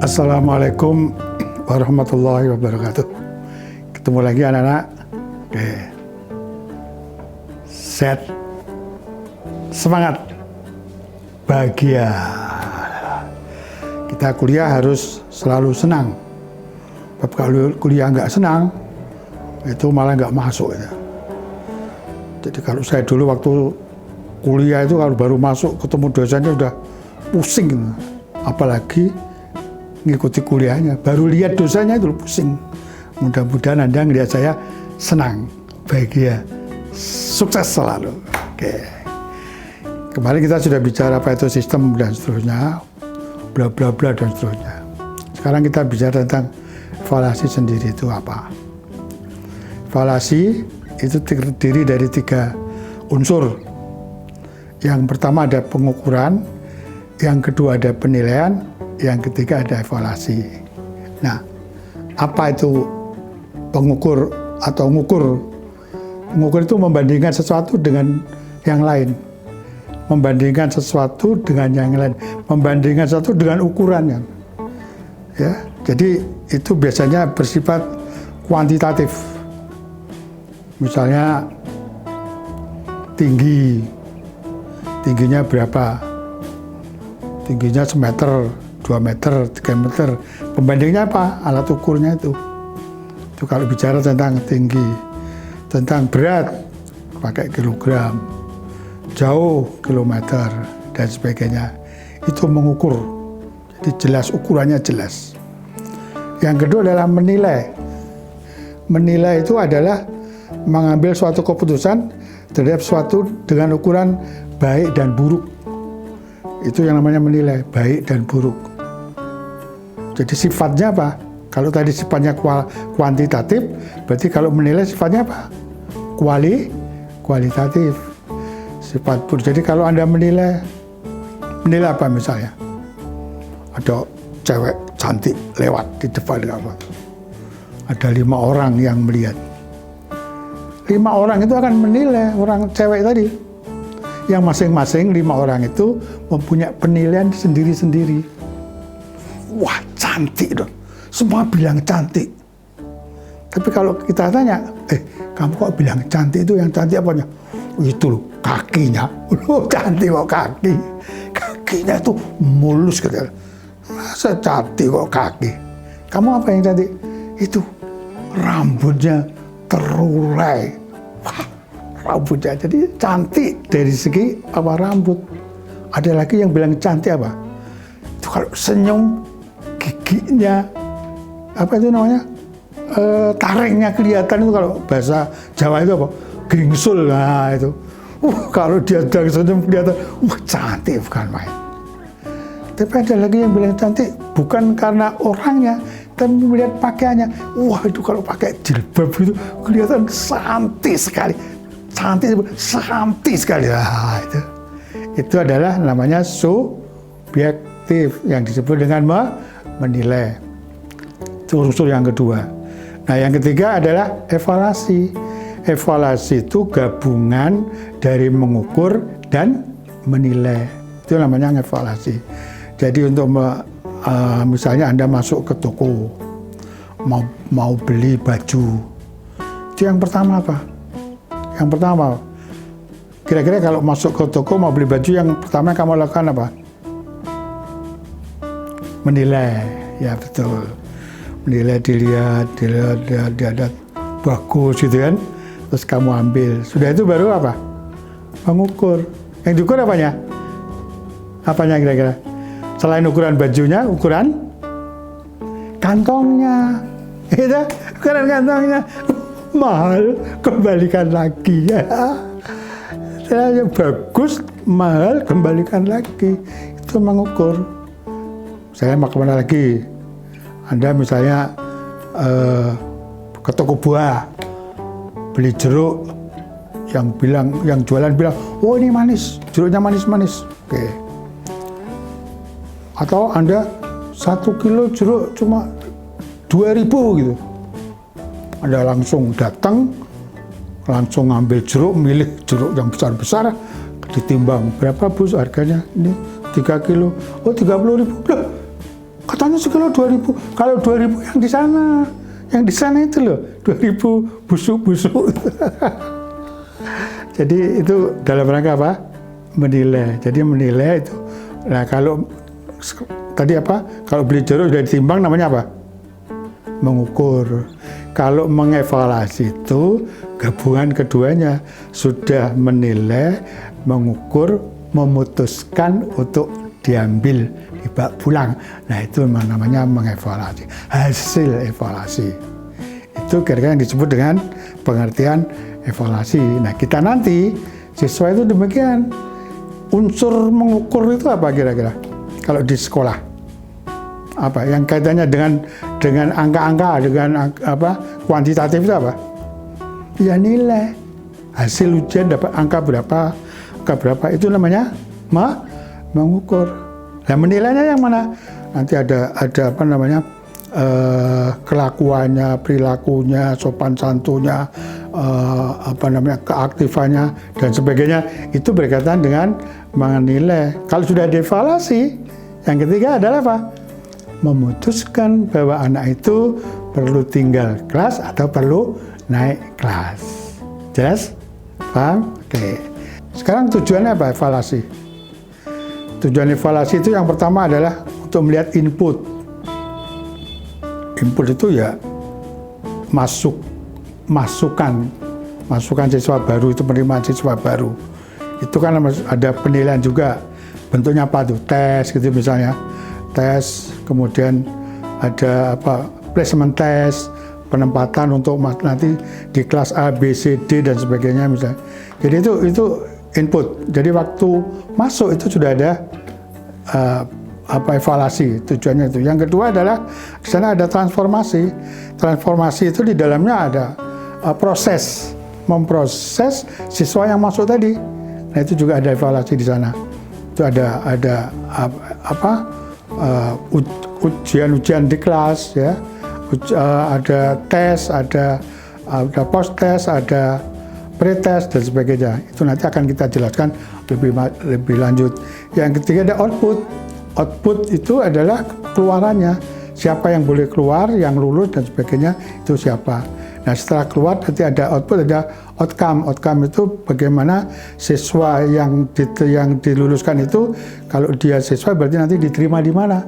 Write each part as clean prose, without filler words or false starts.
Assalamualaikum warahmatullahi wabarakatuh. Ketemu lagi anak-anak. Oke. Set. Semangat. Bahagia. Kita kuliah harus selalu senang. Kalau kuliah nggak senang, itu malah nggak masuk. Ya. Jadi kalau saya dulu waktu kuliah itu kalau baru masuk ketemu dosennya udah pusing. Apalagi ngikuti kuliahnya, baru lihat dosennya itu pusing. Mudah-mudahan Anda ngelihat saya senang, bahagia, sukses selalu. Oke. Kemarin kita sudah bicara apa itu sistem dan seterusnya, bla bla bla dan seterusnya. Sekarang kita bicara tentang evaluasi sendiri itu apa. Evaluasi itu terdiri dari 3 unsur. Yang pertama ada pengukuran, yang kedua ada penilaian, yang ketiga ada evaluasi. Nah, apa itu pengukur atau ngukur? Mengukur itu membandingkan sesuatu dengan yang lain. Membandingkan sesuatu dengan yang lain. Membandingkan sesuatu dengan ukurannya. Ya, jadi itu biasanya bersifat kuantitatif. Misalnya tingginya berapa? Tingginya semeter, 2 meter, 3 meter. Pembandingnya apa? Alat ukurnya itu. Itu kalau bicara tentang tinggi. Tentang berat, pakai kilogram. Jauh, kilometer, dan sebagainya. Itu mengukur. Jadi jelas, ukurannya jelas. Yang kedua adalah menilai. Menilai itu adalah mengambil suatu keputusan terhadap suatu dengan ukuran baik dan buruk. Itu yang namanya menilai, baik dan buruk. Jadi sifatnya apa? Kalau tadi sifatnya kuantitatif, berarti kalau menilai sifatnya apa? Kualitatif. Sifat buruk. Jadi kalau Anda menilai apa misalnya? Ada cewek cantik lewat di depan apa? Ada 5 orang yang melihat. 5 orang itu akan menilai orang cewek tadi. Yang masing-masing 5 orang itu mempunyai penilaian sendiri-sendiri. Wah, cantik dong. Semua bilang cantik. Tapi kalau kita tanya, kamu kok bilang cantik itu yang cantik apanya? Itu loh, kakinya. Cantik kok kaki. Kakinya itu mulus gitu. Masa cantik kok kaki? Kamu apa yang cantik? Itu rambutnya terurai. Wah, rambutnya jadi cantik dari segi apa rambut. Ada lagi yang bilang cantik apa? Itu kalau senyum giginya apa itu namanya? Taringnya kelihatan itu kalau bahasa Jawa itu apa? Gingsul. Nah itu. Kalau dia sedang senyum kelihatan, cantik bukan main. Tapi ada lagi yang bilang cantik bukan karena orangnya, tapi melihat pakaiannya. Wah, itu kalau pakai jilbab itu kelihatan cantik sekali. Cantik sekali. Nah, itu adalah namanya subjektif yang disebut dengan menilai. Itu unsur yang kedua. Nah, yang ketiga adalah evaluasi. Evaluasi itu gabungan dari mengukur dan menilai. Itu namanya evaluasi. Jadi untuk misalnya Anda masuk ke toko mau beli baju, itu yang pertama apa? Yang pertama, kira-kira kalau masuk ke toko mau beli baju, yang pertama kamu lakukan apa? Menilai, ya betul. Menilai, dilihat bagus gitu kan, terus kamu ambil. Sudah itu baru apa? Mengukur. Yang diukur apanya? Apanya kira-kira? Selain ukuran bajunya, ukuran kantongnya. Gitu, ukuran kantongnya. Mahal, kembalikan lagi ya. Bagus, mahal, kembalikan lagi. Itu mengukur. Saya mau kemana lagi? Anda misalnya ke toko buah, beli jeruk, yang jualan bilang, oh ini manis, jeruknya manis-manis. Oke. Atau Anda 1 kilo jeruk cuma 2.000 gitu. Anda langsung datang, langsung ngambil jeruk, milih jeruk yang besar-besar, ditimbang berapa bos harganya ini 3 kilo, oh 30.000. Katanya sekilo 2.000. Kalau 2.000 yang di sana itu loh 2.000 busuk-busuk. Jadi itu dalam rangka apa? Menilai. Jadi menilai itu. Nah kalau tadi apa? Kalau beli jeruk sudah ditimbang namanya apa? Mengukur. Kalau mengevaluasi itu gabungan keduanya, sudah menilai, mengukur, memutuskan untuk diambil, dibawa pulang. Nah itu namanya mengevaluasi, hasil evaluasi. Itu kira-kira yang disebut dengan pengertian evaluasi. Nah kita nanti siswa itu demikian. Unsur mengukur itu apa kira-kira kalau di sekolah? Apa yang kaitannya dengan angka-angka, dengan apa kuantitatif itu apa? Ya nilai. Hasil ujian dapat angka berapa itu namanya mengukur. Nah menilainya yang mana? Nanti ada apa namanya kelakuannya, perilakunya, sopan santunnya, apa namanya keaktifannya dan sebagainya. Itu berkaitan dengan menilai. Kalau sudah dievaluasi, yang ketiga adalah apa? Memutuskan bahwa anak itu perlu tinggal kelas atau perlu naik kelas. Jelas? Paham? Oke. Sekarang tujuannya apa evaluasi? Tujuan evaluasi itu yang pertama adalah untuk melihat input. Input itu ya masukan siswa baru, itu penerimaan siswa baru. Itu kan ada penilaian juga. Bentuknya apa tuh? Tes gitu misalnya. Tes, kemudian ada apa? Placement test, penempatan untuk nanti di kelas A, B, C, D dan sebagainya misalnya. Jadi itu input. Jadi waktu masuk itu sudah ada evaluasi, tujuannya itu. Yang kedua adalah di sana ada transformasi. Transformasi itu di dalamnya ada proses, memproses siswa yang masuk tadi. Nah itu juga ada evaluasi di sana. Itu ada ujian-ujian di kelas, ya, ada tes, ada post-tes, ada pre-test dan sebagainya. Itu nanti akan kita jelaskan lebih lanjut. Yang ketiga ada output. Output itu adalah keluarannya. Siapa yang boleh keluar, yang lulus dan sebagainya, itu siapa. Nah setelah keluar nanti ada output, ada outcome. Outcome itu bagaimana siswa yang diluluskan itu, kalau dia siswa berarti nanti diterima di mana?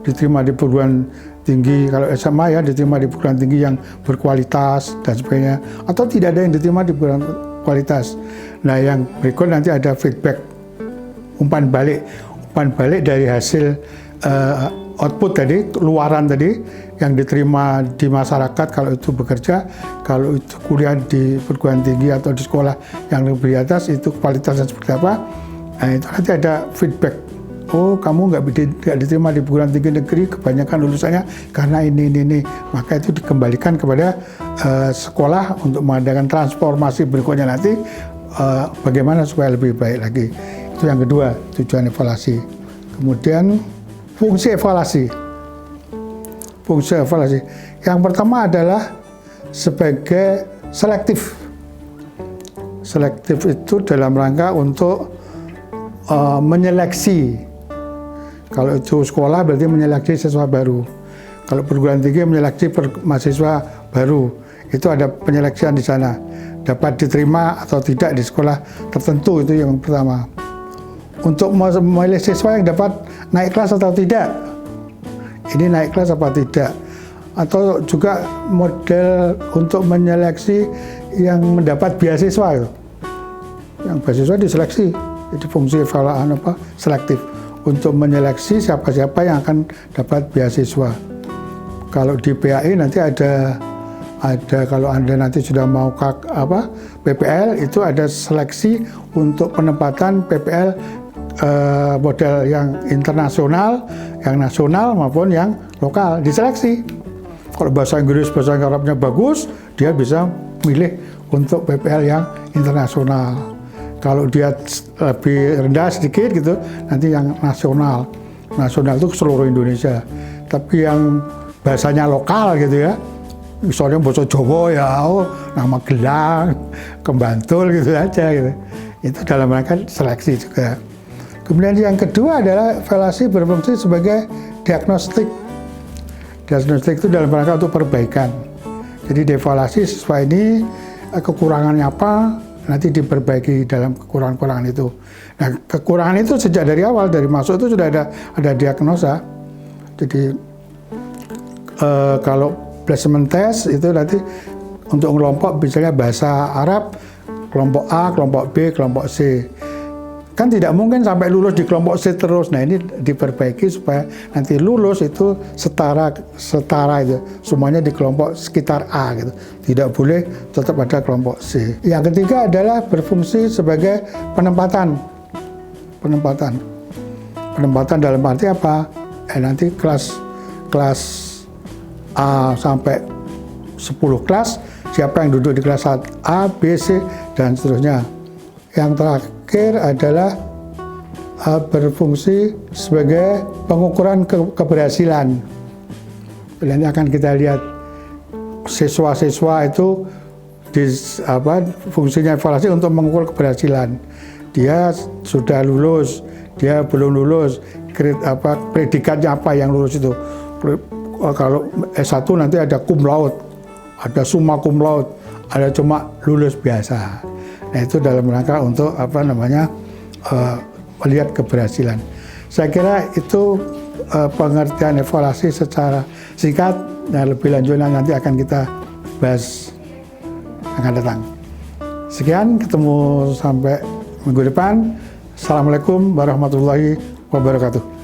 Diterima di perguruan tinggi, kalau SMA ya diterima di perguruan tinggi yang berkualitas dan sebagainya, atau tidak ada yang diterima di perguruan kualitas. Nah yang berikut nanti ada feedback, umpan balik dari hasil output tadi, luaran tadi yang diterima di masyarakat kalau itu bekerja, kalau itu kuliah di perguruan tinggi atau di sekolah yang lebih atas itu kualitasnya seperti apa. Nah itu nanti ada feedback. Oh kamu nggak diterima di perguruan tinggi negeri, kebanyakan lulusannya karena ini. Maka itu dikembalikan kepada sekolah untuk mengadakan transformasi berikutnya nanti bagaimana supaya lebih baik lagi. Itu yang kedua, tujuan evaluasi. Kemudian fungsi evaluasi. Fungsi evaluasi. Yang pertama adalah sebagai selektif. Selektif itu dalam rangka untuk menyeleksi. Kalau itu sekolah berarti menyeleksi siswa baru. Kalau perguruan tinggi menyeleksi mahasiswa baru. Itu ada penyeleksian di sana. Dapat diterima atau tidak di sekolah tertentu, itu yang pertama. Untuk memilih siswa yang dapat naik kelas atau tidak. Ini naik kelas apa tidak. Atau juga model untuk menyeleksi yang mendapat beasiswa itu. Yang beasiswa diseleksi. Jadi fungsi evaluasi selektif. Untuk menyeleksi siapa-siapa yang akan dapat beasiswa. Kalau di PAI nanti ada kalau Anda nanti sudah mau PPL, itu ada seleksi untuk penempatan PPL model yang internasional, yang nasional maupun yang lokal, diseleksi. Kalau bahasa Inggris, bahasa Arabnya bagus, dia bisa milih untuk PPL yang internasional. Kalau dia lebih rendah sedikit gitu, nanti yang nasional. Nasional itu seluruh Indonesia. Tapi yang bahasanya lokal gitu ya, misalnya bahasa Jawa ya, nama Gelang, Kembantul gitu aja gitu. Itu dalam rangka seleksi juga. Kemudian yang kedua adalah evaluasi berfungsi sebagai diagnostik. Diagnostik itu dalam rangka untuk perbaikan. Jadi dievaluasi siswa ini kekurangannya apa, nanti diperbaiki dalam kekurangan-kekurangan itu. Nah, kekurangan itu sejak dari awal, dari masuk itu sudah ada diagnosa. Jadi kalau placement test itu nanti untuk kelompok misalnya bahasa Arab, kelompok A, kelompok B, kelompok C. Kan tidak mungkin sampai lulus di kelompok C terus. Nah, ini diperbaiki supaya nanti lulus itu setara itu, semuanya di kelompok sekitar A gitu. Tidak boleh tetap ada kelompok C. Yang ketiga adalah berfungsi sebagai penempatan dalam arti apa? Nanti kelas A sampai 10 kelas, siapa yang duduk di kelas A, B, C, dan seterusnya. Yang terakhir adalah berfungsi sebagai pengukuran keberhasilan. Nanti akan kita lihat siswa-siswa itu fungsinya evaluasi untuk mengukur keberhasilan. Dia sudah lulus, dia belum lulus, predikatnya apa yang lulus itu. Kalau S1 nanti ada cum laude, ada summa cum laude, ada cuma lulus biasa. Nah, itu dalam rangka untuk melihat keberhasilan. Saya kira itu pengertian evaluasi secara singkat, dan lebih lanjutnya nanti akan kita bahas akan datang. Sekian, ketemu sampai minggu depan. Assalamualaikum warahmatullahi wabarakatuh.